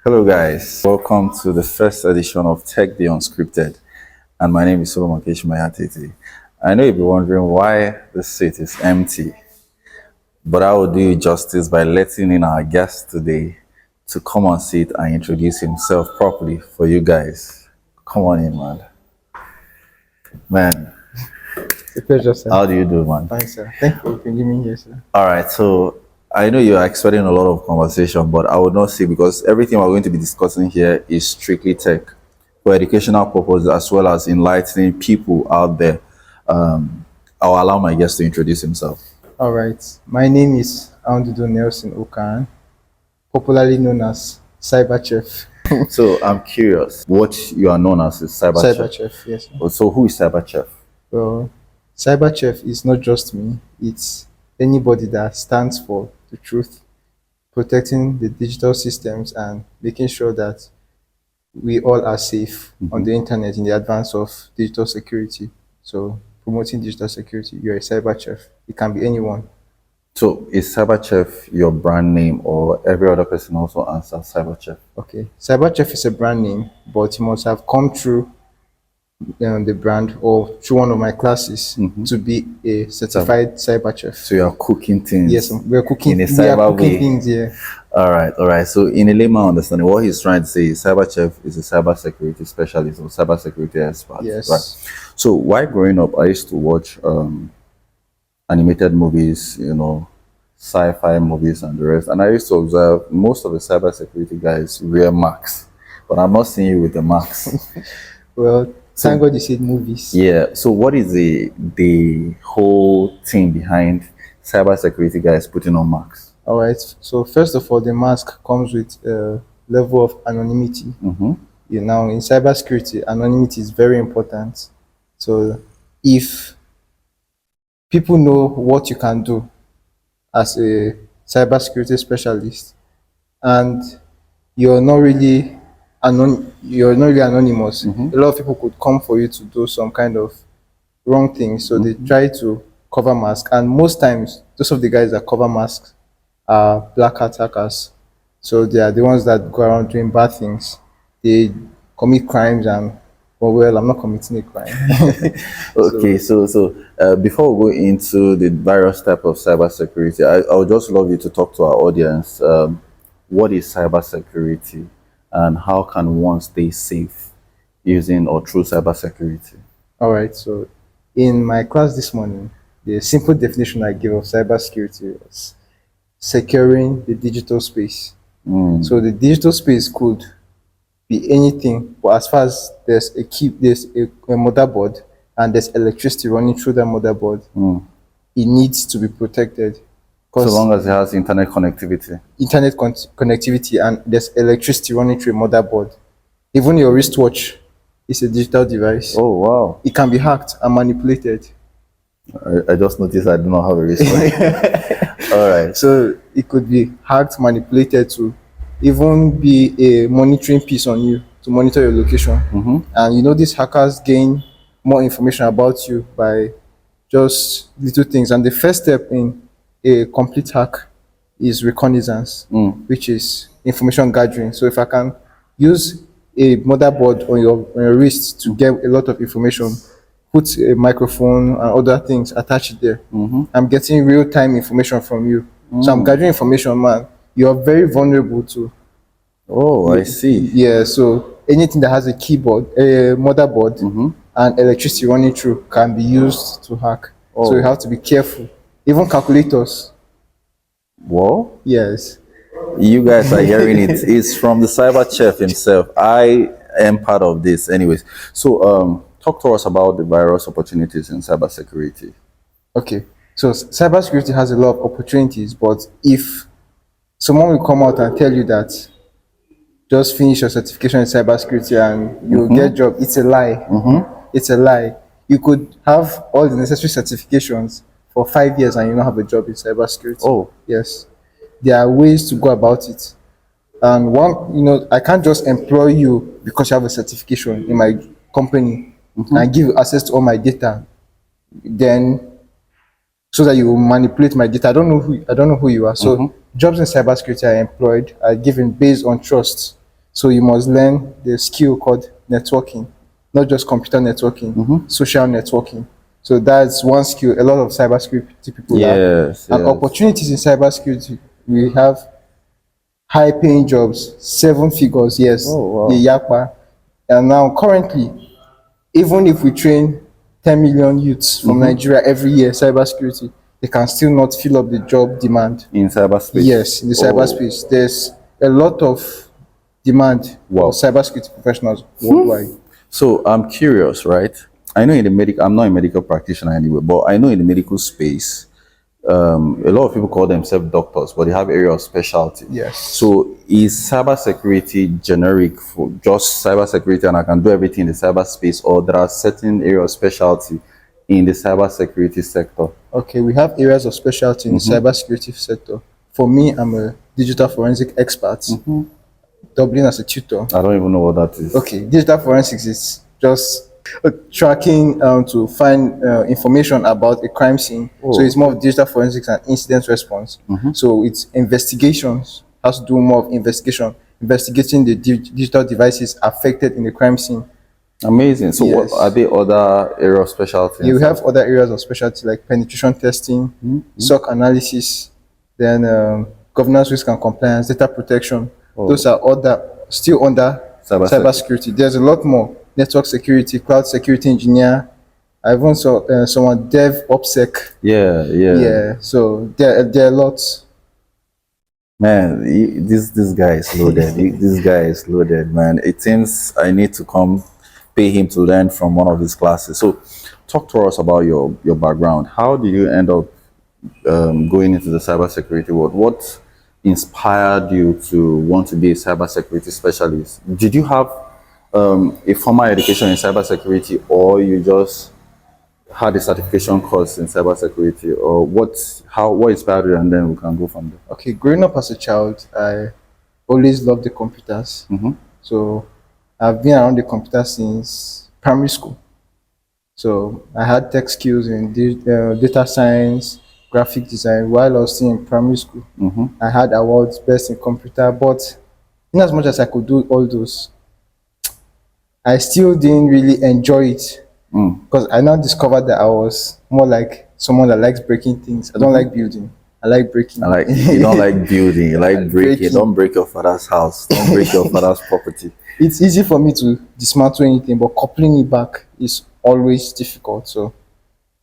Hello, guys. Welcome to the first edition of Tech the Unscripted. And my name is Solomon Keshimayatiti. I know you'll be wondering why the seat is empty, but I will do you justice by letting in our guest today to come on seat and introduce himself properly for you guys. Come on in, man. Man, It's a pleasure, sir. how do you do, man? Fine, sir. Thank you for bringing me here, sir. All right, so I know you're expecting a lot of conversation, but I would not say because everything we're going to be discussing here is strictly tech for educational purposes as well as enlightening people out there. I'll allow my guest to introduce himself. All right. My name is Aundudo Nelson Okan, popularly known as CyberChef. So I'm curious, what you are known as is CyberChef. CyberChef, yes, sir. So who is CyberChef? Well, CyberChef is not just me, it's anybody that stands for the truth, protecting the digital systems and making sure that we all are safe on the internet in the advance of digital security. So, promoting digital security, you're a CyberChef. It can be anyone. So is CyberChef your brand name or every other person also answers CyberChef? Okay, CyberChef is a brand name, but you must have come through the brand or through one of my classes to be a certified CyberChef. So you're cooking things. Yes, we're cooking. in a We are cyber cooking way. things here. All right. So, in a layman understanding, what he's trying to say is CyberChef is a cybersecurity specialist or cybersecurity expert. Yes. Right. So, while growing up, I used to watch animated movies, sci-fi movies, and the rest. And I used to observe most of the cybersecurity guys wear masks, but I'm not seeing you with the masks. Well, thank God you said movies. Yeah. So, what is the whole thing behind cybersecurity guys putting on masks? All right. So first of all, the mask comes with a level of anonymity. Now, in cybersecurity, anonymity is very important. So if people know what you can do as a cybersecurity specialist, and you're not really you're not really anonymous, a lot of people could come for you to do some kind of wrong thing. So they try to cover mask, and most times, those of the guys that cover masks are black hat hackers. So they are the ones that go around doing bad things. They commit crimes and well, I'm not committing a crime. Okay, so before we go into the various type of cybersecurity, I would just love you to talk to our audience. What is cybersecurity, and how can one stay safe using or through cybersecurity? All right. So in my class this morning, the simple definition I gave of cybersecurity was securing the digital space. So the digital space could be anything, but as far as there's a motherboard and there's electricity running through that motherboard, it needs to be protected. So Because long as it has internet connectivity. internet connectivity and there's electricity running through a motherboard, even your wristwatch is a digital device. Oh wow! It can be hacked and manipulated. I just noticed I do not have a wristwatch. All right. So it could be hacked, manipulated to even be a monitoring piece on you to monitor your location. And these hackers gain more information about you by just little things. And the first step in a complete hack is reconnaissance, which is information gathering. So if I can use a motherboard on your wrist to get a lot of information, put a microphone and other things, attach it there. I'm getting real-time information from you. So I'm gathering information, man. You're very vulnerable to. Oh, I see. Yeah, so anything that has a keyboard, a motherboard, and electricity running through can be used to hack. So you have to be careful. Even calculators. Whoa. Yes. You guys are hearing it. It's from the CyberChef himself. I am part of this, anyways. So, talk to us about the various opportunities in cybersecurity. Okay. So cybersecurity has a lot of opportunities, but if someone will come out and tell you that just finish your certification in cybersecurity and you'll get a job, it's a lie. It's a lie. You could have all the necessary certifications for 5 years and you don't have a job in cybersecurity. Oh. Yes. There are ways to go about it. And one, I can't just employ you because you have a certification in my company and give you access to all my data. Then so that you will manipulate my data. I don't know who you are. So jobs in cybersecurity are employed, are given based on trust. So you must learn the skill called networking, not just computer networking, social networking. So that's one skill a lot of cybersecurity people have. Yes, And yes. opportunities in cybersecurity, we have high paying jobs, 7 figures, yes, Oh, the wow. yakpa. And now currently, even if we train 10 million youths from Nigeria every year, cybersecurity, they can still not fill up the job demand. In cyberspace. Yes, in the Oh, cyberspace, there's a lot of demand for wow. cybersecurity professionals worldwide. So I'm curious, right? I know in the medical, I'm not a medical practitioner anyway, but I know in the medical space, a lot of people call themselves doctors, but they have area of specialty. Yes. So is cybersecurity generic for just cybersecurity and I can do everything in the cyberspace, or there are certain area of specialty in the cybersecurity sector? Okay, we have areas of specialty in the cybersecurity sector. For me, I'm a digital forensic expert, doubling as a tutor. I don't even know what that is. Okay, digital forensics is just tracking to find information about a crime scene. Oh, So it's more of digital forensics and incident response. So it's investigations, has to do more of investigation, investigating the digital devices affected in the crime scene. Amazing. So what Yes. are there other area of specialty? You have other areas of specialty like penetration testing, SOC analysis, then governance, risk and compliance, data protection. Those are other still under cybersecurity. There's a lot more: network security, cloud security engineer. I even saw someone dev opsec. Yeah, yeah. Yeah, so there are lots. Man, this guy is loaded. This guy is loaded, man. It seems I need to come pay him to learn from one of his classes. So, talk to us about your background. How did you end up going into the cybersecurity world? What inspired you to want to be a cybersecurity specialist? Did you have a formal education in cybersecurity, or you just had a certification course in cybersecurity, or what inspired you, and then we can go from there. Okay, growing up as a child, I always loved the computers. So I've been around the computer since primary school. So I had tech skills in data science, graphic design while I was still in primary school. I had awards best in computer, but in as much as I could do all those, I still didn't really enjoy it because I now discovered that I was more like someone that likes breaking things. I don't like building. I like breaking. I like you don't like building, you like breaking. breaking. Don't break your father's house. Don't break your father's property. It's easy for me to dismantle anything, but coupling it back is always difficult. So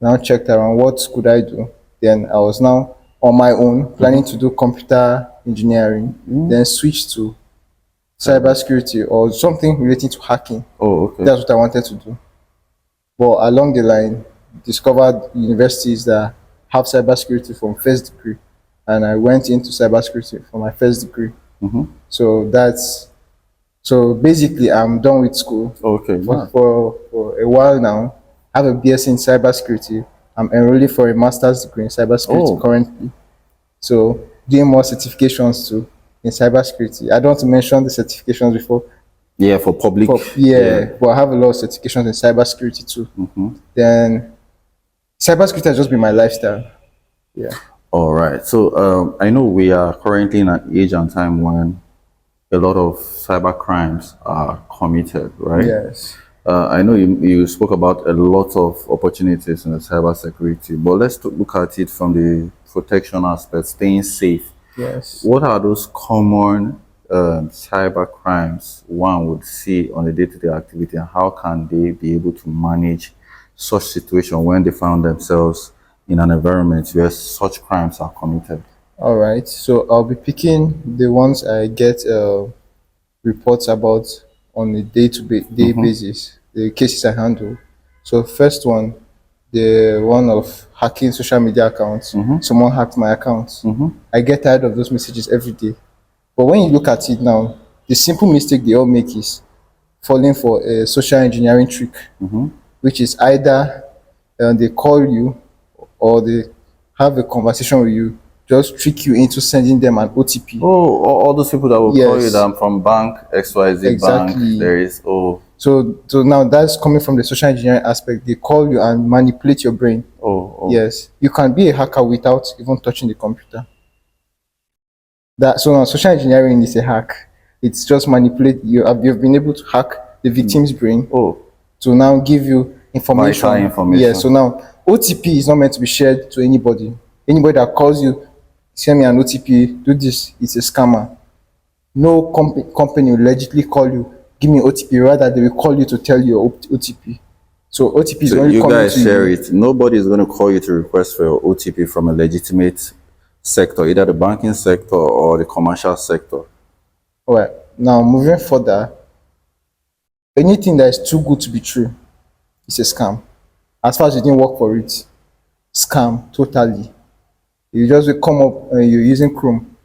now checked around what could I do. Then I was now on my own planning to do computer engineering, then switch to cybersecurity or something relating to hacking. Oh, okay. That's what I wanted to do. But along the line, discovered universities that have cybersecurity from first degree, and I went into cybersecurity for my first degree. So basically, I'm done with school Okay. for a while now. I have a BS in cybersecurity. I'm enrolling for a master's degree in cybersecurity currently. So doing more certifications too in cybersecurity. I don't want to mention the certifications before. Yeah, for public. But I have a lot of certifications in cybersecurity too. Then cybersecurity has just been my lifestyle. Yeah. All right. So I know we are currently in an age and time when a lot of cyber crimes are committed, right? Yes. I know you spoke about a lot of opportunities in the cybersecurity, but let's look at it from the protection aspect, staying safe. Yes. What are those common cyber crimes one would see on a day-to-day activity, and how can they be able to manage such situation when they found themselves in an environment where such crimes are committed? All right. So I'll be picking the ones I get reports about on a day basis, the cases I handle. So first one, the one of hacking social media accounts. Someone hacked my account. I get tired of those messages every day. But when you look at it now, the simple mistake they all make is falling for a social engineering trick, which is either they call you or they have a conversation with you, just trick you into sending them an OTP. Oh, all those people that will call you that I'm from bank XYZ Exactly. bank. There is So now that's coming from the social engineering aspect. They call you and manipulate your brain. Yes, you can be a hacker without even touching the computer. So now social engineering is a hack. It's just manipulate you've been able to hack the victim's brain Oh, to now give you information. vital information. Yeah, so now OTP is not meant to be shared to anybody. Anybody that calls you, send me an OTP, do this, it's a scammer. No company will allegedly call you, give me OTP, rather they will call you to tell you your OTP. So OTP is so only you coming guys to share you. it. Nobody is going to call you to request for your OTP from a legitimate sector, either the banking sector or the commercial sector. Alright, now moving further, anything that is too good to be true is a scam. As far as you didn't work for it, scam totally. You just will come up you're using Chrome,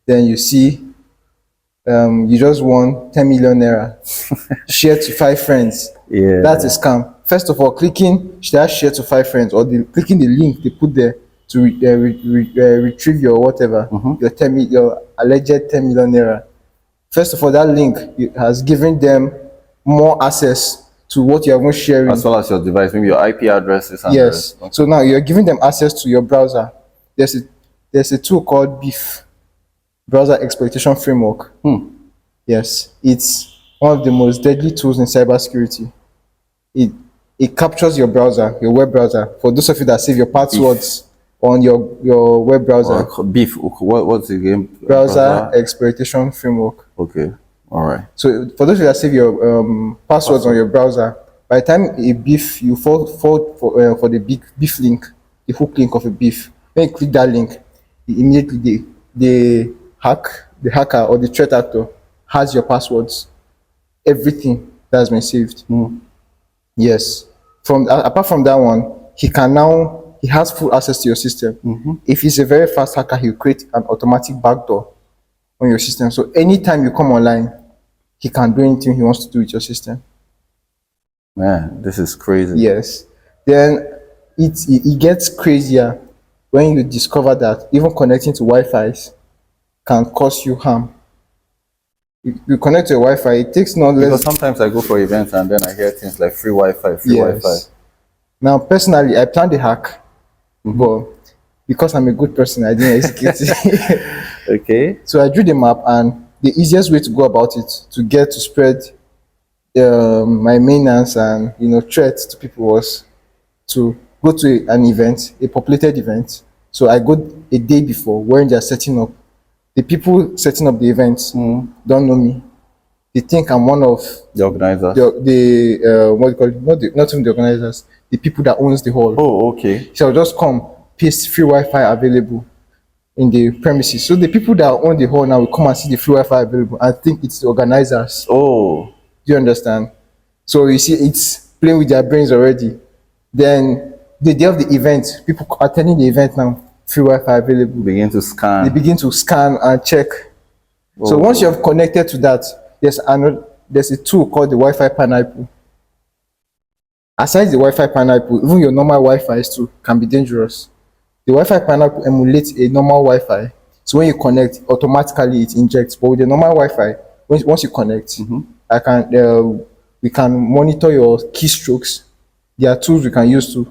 then you see you just won 10 million naira. Share to 5 friends. Yeah. That's a scam. First of all, clicking should I share to 5 friends, or clicking the link they put there to retrieve your whatever, your alleged 10 million naira. First of all, that link has given them more access to what you're even sharing. As well as your device, maybe your IP addresses and the Yes. rest. So now you're giving them access to your browser. There's a tool called BEEF, Browser Exploitation Framework. Yes, it's one of the most deadly tools in cybersecurity. It captures your browser, your web browser. For those of you that save your passwords on your web browser, Beef. What's the game? Browser Exploitation Framework. Okay. All right. So for those of you that save your passwords on your browser, by the time a beef you fall for the big beef link, the hook link of a beef, when you click that link, immediately the hacker or the threat actor has your passwords, everything that has been saved. Yes. Apart from that one, he has full access to your system. If he's a very fast hacker, he'll create an automatic backdoor on your system. So anytime you come online, he can do anything he wants to do with your system. Man, this is crazy. Yes. Then it gets crazier when you discover that even connecting to Wi-Fi can cause you harm. You connect to a Wi-Fi, it takes not Because less. sometimes I go for events and then I hear things like free Wi-Fi, free Wi-Fi. Now, personally, I planned the hack, but because I'm a good person, I didn't execute it. Okay. So I drew the map, and the easiest way to go about it to get to spread my maintenance and threats to people was to go to an event, a populated event. So I go a day before when they're setting up. The people setting up the events don't know me. They think I'm one of The organizers. what do you call it? Not even the organizers, the people that owns the hall. Oh, okay. So I'll just come, paste free Wi-Fi available in the premises. So the people that own the hall now will come and see the free Wi-Fi available and think it's the organizers. Oh. Do you understand? So you see, it's playing with their brains already. Then the day of the event, people attending the event now, free Wi-Fi available. Begin to scan. They begin to scan and check. So once you have connected to that, there's a tool called the Wi-Fi pineapple. Aside the Wi-Fi pineapple, even your normal Wi-Fi too can be dangerous. The Wi-Fi pineapple emulates a normal Wi-Fi. So when you connect, automatically it injects. But with the normal Wi-Fi, once you connect, we can monitor your keystrokes. There are tools we can use to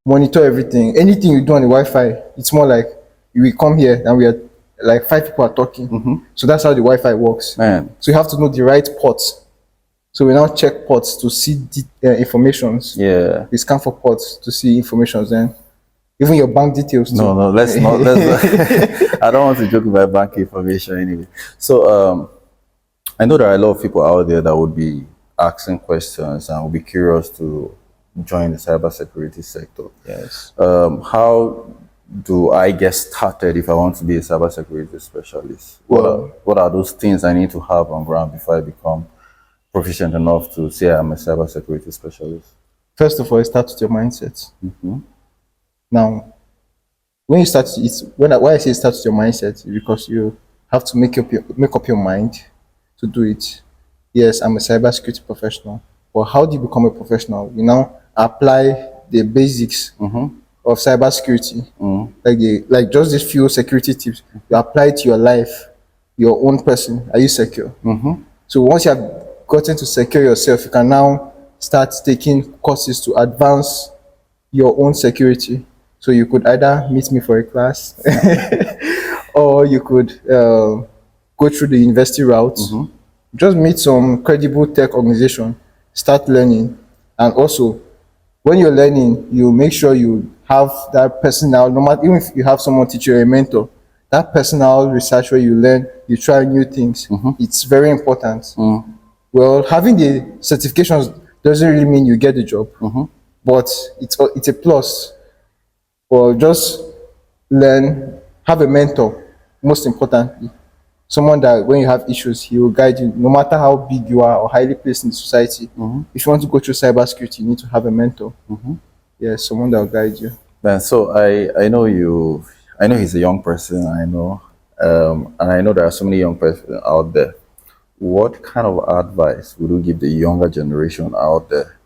monitor everything. Anything you do on the Wi-Fi, it's more like you will come here and we are like 5 people are talking. So that's how the Wi-Fi works. Man. So you have to know the right ports. So we now check ports to see the informations. Yeah. We scan for ports to see informations. Then even your bank details too. No, let's not. I don't want to joke about bank information anyway. So I know there are a lot of people out there that would be asking questions and would be curious to join the cybersecurity sector. Yes. How do I get started if I want to be a cybersecurity specialist? What are those things I need to have on ground before I become proficient enough to say I'm a cybersecurity specialist? First of all, it starts with your mindset. Now, when you start, why I say start with your mindset is because you have to make up your mind to do it. Yes, I'm a cybersecurity professional, but how do you become a professional? You now apply the basics of cybersecurity, like just these few security tips. You apply it to your life, your own person. Are you secure? So once you have gotten to secure yourself, you can now start taking courses to advance your own security. So you could either meet me for a class or you could go through the university route, just meet some credible tech organization, start learning, and also when you're learning, you make sure you have that personal, no matter even if you have someone teach you or a mentor, that personal research where you learn, you try new things. It's very important. Well, having the certifications doesn't really mean you get the job, but it's a plus. Or just learn, have a mentor, most importantly. Someone that when you have issues, he will guide you, no matter how big you are or highly placed in the society. If you want to go through cybersecurity, you need to have a mentor. Yeah, someone that will guide you. Man, so I know you. I know he's a young person. I know, and I know there are so many young people out there. What kind of advice would you give the younger generation out there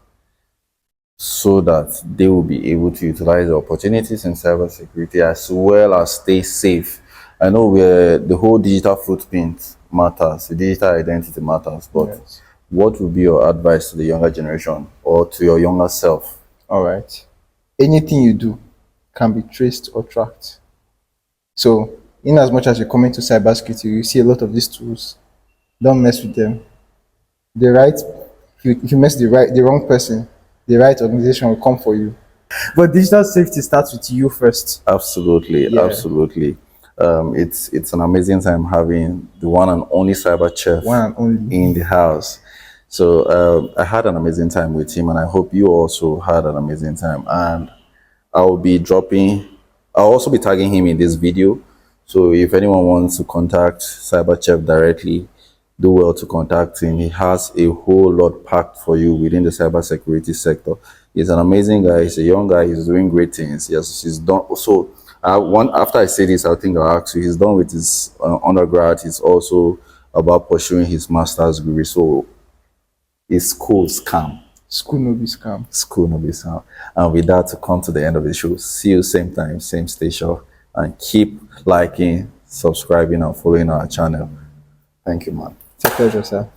so that they will be able to utilize the opportunities in cybersecurity as well as stay safe? I know where the whole digital footprint matters, the digital identity matters, but Yes. what would be your advice to the younger generation or to your younger self? All right. Anything you do can be traced or tracked. So, in as much as you come into cybersecurity, you see a lot of these tools. Don't mess with them. The right, if you mess the wrong person, the right organization will come for you. But digital safety starts with you first. Absolutely, Yeah. absolutely. It's an amazing time having the one and only CyberChef One and only. in the house. So I had an amazing time with him, and I hope you also had an amazing time. And I'll be dropping, I'll also be tagging him in this video. So if anyone wants to contact CyberChef directly, do well to contact him. He has a whole lot packed for you within the cybersecurity sector. He's an amazing guy. He's a young guy. He's doing great things. He's done. So after I say this, I think I'll ask you. He's done with his undergrad. He's also about pursuing his master's degree. So his school scam. School no be scam. School no be scam. And with that, to come to the end of the show. See you same time, same station, and keep liking, subscribing, and following our channel. Thank you, man. It's a pleasure, sir.